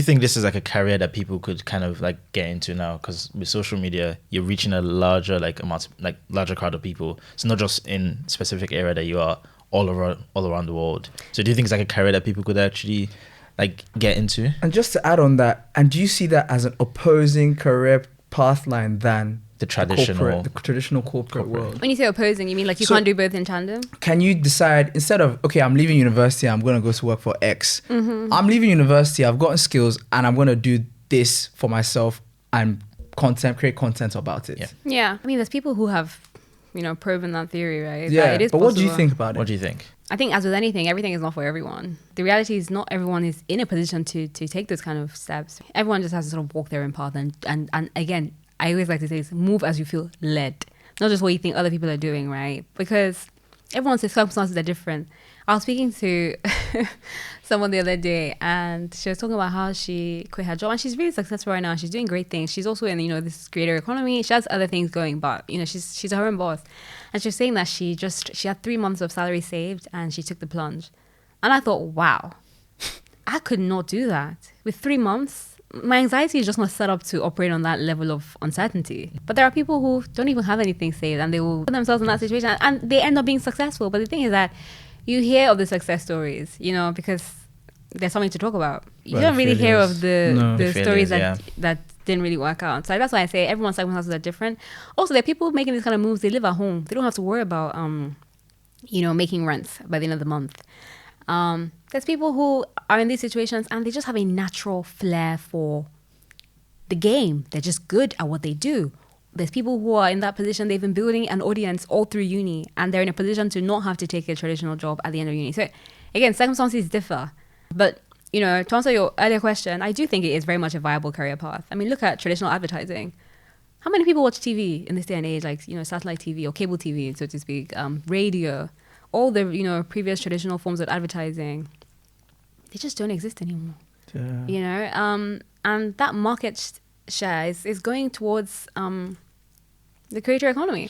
you think this is like a career that people could kind of like get into now? Because with social media, you're reaching a larger larger crowd of people. It's not just in specific area that you are all around the world. So do you think it's like a career that people could actually like get into? And just to add on that, and do you see that as an opposing career path line than The traditional corporate world? When you say opposing, you mean like you can't do both in tandem? Can you decide, instead of, okay, I'm leaving university, I'm going to go to work for X. I'm leaving university, I've gotten skills, and I'm going to do this for myself and create content about it. Yeah. I mean, there's people who have, proven that theory, right? Yeah, that it is but what do you possible. think about it? What do you think? I think, as with anything, everything is not for everyone. The reality is not everyone is in a position to take those kind of steps. Everyone just has to sort of walk their own path. And again, I always like to say is move as you feel led, not just what you think other people are doing, right? Because everyone's circumstances are different. I was speaking to someone the other day, and she was talking about how she quit her job, and she's really successful right now. She's doing great things. She's also in, this creator economy. She has other things going, but she's her own boss. And she was saying that she had 3 months of salary saved, and she took the plunge. And I thought, wow, I could not do that with 3 months. My anxiety is just not set up to operate on that level of uncertainty. But there are people who don't even have anything saved, and they will put themselves in that situation, and they end up being successful. But the thing is that you hear of the success stories, because there's something to talk about. You don't really hear of the stories that didn't really work out. So that's why I say everyone's circumstances are different. Also, there are people making these kind of moves. They live at home. They don't have to worry about, making rents by the end of the month. There's people who are in these situations and they just have a natural flair for the game. They're just good at what they do. There's people who are in that position. They've been building an audience all through uni, and they're in a position to not have to take a traditional job at the end of uni. So again, circumstances differ. But, to answer your earlier question, I do think it is very much a viable career path. I mean, look at traditional advertising. How many people watch TV in this day and age, like, satellite TV or cable TV, so to speak, radio, all the, previous traditional forms of advertising, they just don't exist anymore. Yeah. And that market share is going towards the creator economy.